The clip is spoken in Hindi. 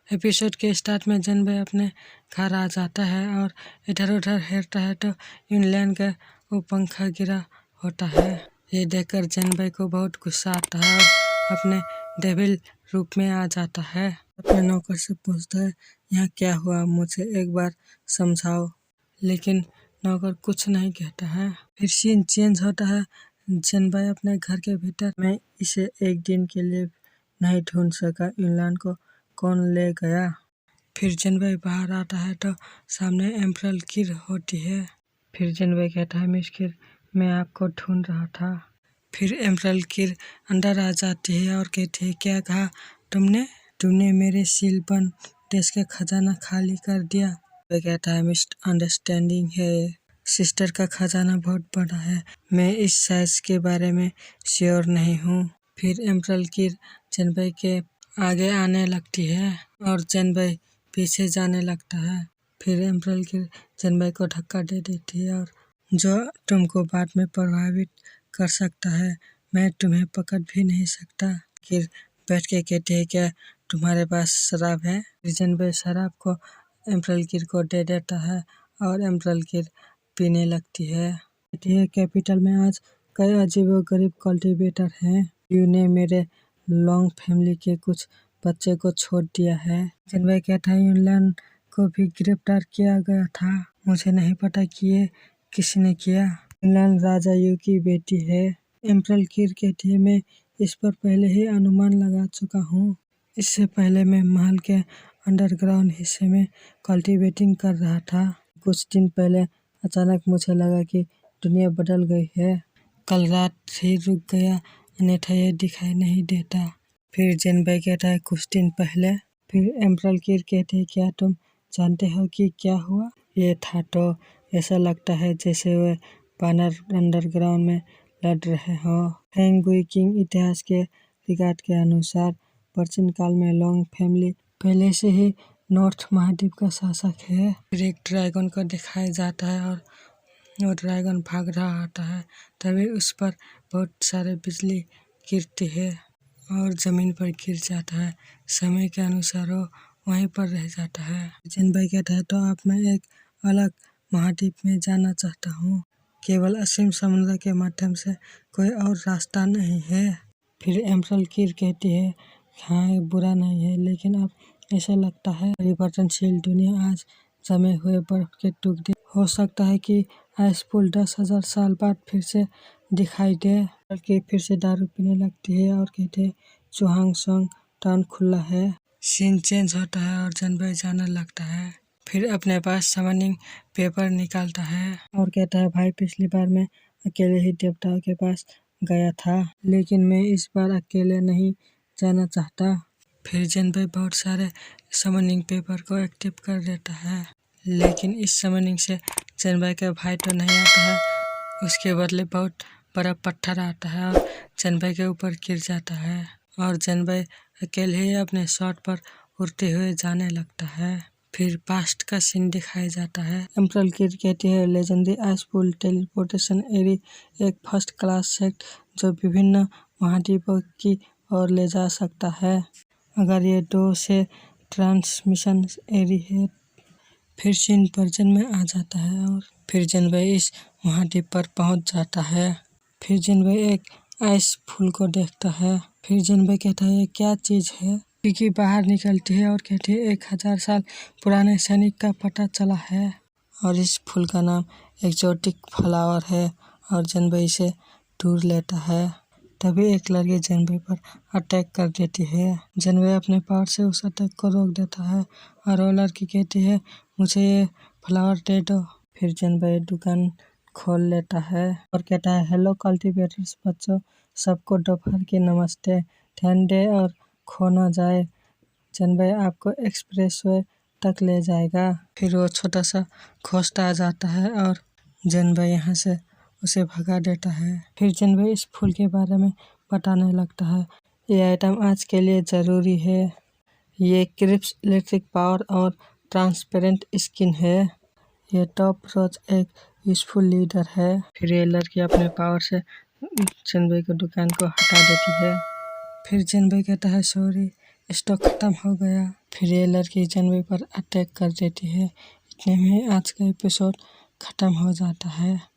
एपिसोड के स्टार्ट में जनबे अपने घर आ जाता है और इधर उधर हेरता है तो यूनलैन का वो पंखा गिरा होता है। ये देखकर जनबे को बहुत गुस्सा आता है और अपने डेविल रूप में आ जाता है। अपने नौकर से पूछता है, यहाँ क्या हुआ, मुझे एक बार समझाओ। लेकिन नौकर कुछ नहीं कहता है। फिर सीन चेंज होता है। जनबे अपने घर के भीतर, मैं इसे एक दिन के लिए नहीं ढूंढ सका, यूनलैन को कौन ले गया। फिर जनबे बाहर आता है तो सामने एम्परल किर होती है। फिर जनबे कहता है, मिस किर, मैं आपको ढूंढ रहा था। फिर एम्परल किर अंदर आ जाती है और कहती है, क्या कहा तुमने? तुमने मेरे सीलबंद देश का खजाना खाली कर दिया। वह कहता है, मिस अंडरस्टैंडिंग है, सिस्टर का खजाना बहुत बड़ा है, मैं इस साइज के बारे में श्योर नहीं हूँ। फिर एम्परल किर जनबे के आगे आने लगती है और जनबे पीछे जाने लगता है। फिर एम्परल किर जनबे को धक्का दे देती है और जो तुमको बाद में प्रभावित कर सकता है, मैं तुम्हें पकड़ भी नहीं सकता। किर बैठ के कहते हैं, क्या तुम्हारे पास शराब है? जनबे शराब को एम्परल किर को दे देता है और एम्परल किर पीने लगती है। कहती है, कैपिटल में आज कई अजीबोगरीब कल्टीवेटर हैं। यू ने मेरे लॉन्ग फैमिली के कुछ बच्चे को छोड़ दिया है। जनबे कहता है, यूनलैन को भी गिरफ्तार किया गया था, मुझे नहीं पता कि ये किसने किया। यूनलैन राजा यू की बेटी है। एम्परल किर कहती है, मैं इस पर पहले ही अनुमान लगा चुका हूँ। इससे पहले मैं महल के अंडरग्राउंड हिस्से में कल्टीवेटिंग कर रहा था। कुछ दिन पहले अचानक मुझे लगा कि दुनिया बदल गई है। कल रात ही रुक गया, अन्यथा ये दिखाई नहीं देता। फिर जनबे कहता है, कुछ दिन पहले। फिर एम्परल किर कहते हैं, क्या तुम जानते हो कि क्या हुआ? ये था तो ऐसा लगता है जैसे वे बानर अंडरग्राउंड में लड़ रहे हो। फेंगुई किंग इतिहास के रिकॉर्ड के अनुसार प्राचीन काल में लॉन्ग फैमिली पहले से ही नॉर्थ महाद्वीप का शासक है। फिर एक ड्रैगन को दिखाया जाता है और वो ड्रैगन भाग रहा होता है। तभी उस पर बहुत सारे बिजली गिरती है और जमीन पर गिर जाता है। समय के अनुसार वो वहीं पर रह जाता है। जनबे कहता है, तो अब मैं एक अलग महाद्वीप में जाना चाहता हूँ, केवल असीम समुद्र के माध्यम से, कोई और रास्ता नहीं है। फिर एम्परल किर कहती है, हाँ ये बुरा नहीं है, लेकिन अब ऐसा लगता है परिवर्तनशील दुनिया आज जमे हुए बर्फ के टुकड़े, हो सकता है कि आइस पुल 10,000 साल बाद फिर से दिखाई दे। बल्कि फिर से दारू पीने लगती है और कहते हैं, चुहांग सोंग टाउन खुला है। सीन चेंज होता है और जनबे जाने लगता है। फिर अपने पास समनिंग पेपर निकालता है और कहता है, भाई पिछली बार मैं अकेले ही देवताओं के पास गया था, लेकिन मैं इस बार अकेले नहीं जाना चाहता। फिर जनबे बहुत सारे समनिंग पेपर को एक्टिव कर देता है, लेकिन इस समनिंग से जनबे का भाई तो नहीं आता है, उसके बदले बहुत बड़ा पत्थर आता है और जनबे के ऊपर गिर जाता है और जनबे अकेले ही अपने शॉट पर उड़ते हुए जाने लगता है। फिर पास्ट का सीन दिखाया जाता है। एम्परल किर कहती है, लेजेंडरी आइस पुल टेलीपोर्टेशन एरी एक फर्स्ट क्लास सेट जो विभिन्न महाद्वीपों की ओर ले जा सकता है, अगर ये 2 से ट्रांसमिशन एरी है। फिर सीन वर्जन में आ जाता है और फिर जनबे इस महाद्वीप पर पहुंच जाता है। फिर जनबे एक आइस फूल को देखता है। फिर जनबे कहता है, ये क्या चीज है? पिगी बाहर निकलती है और कहती है, 1000 साल पुराने सैनिक का पता चला है और इस फूल का नाम एक्जोटिक फ्लावर है और जनबे इसे ढूंढ लेता है। तभी एक लड़की जनबे पर अटैक कर देती है। जनबे अपने पावर से उस अटैक को रोक देता है और वो लड़की कहती है, मुझे ये फ्लावर दे दो। फिर जनबे दुकान खोल लेता है और कहता है, हेलो कल्टीवेटर्स बच्चों, सबको दोपहर की नमस्ते, ध्यान दे और खो न जाए, जनबे आपको एक्सप्रेसवे तक ले जाएगा। फिर वो छोटा सा घोस्ट आ जाता है और जनबे यहाँ से उसे भगा देता है। फिर जनबे इस फूल के बारे में बताने लगता है, ये आइटम आज के लिए ज़रूरी है, ये क्रिप्स इलेक्ट्रिक पावर और ट्रांसपेरेंट स्किन है, ये टॉप रोज एक यूजफुल लीडर है। फिर ये लड़की अपने पावर से जनबे की दुकान को हटा देती है। फिर जनबे कहता है, सॉरी स्टॉक खत्म हो गया। फिर ये लड़की जनबे पर अटैक कर देती है। इतने में आज का एपिसोड खत्म हो जाता है।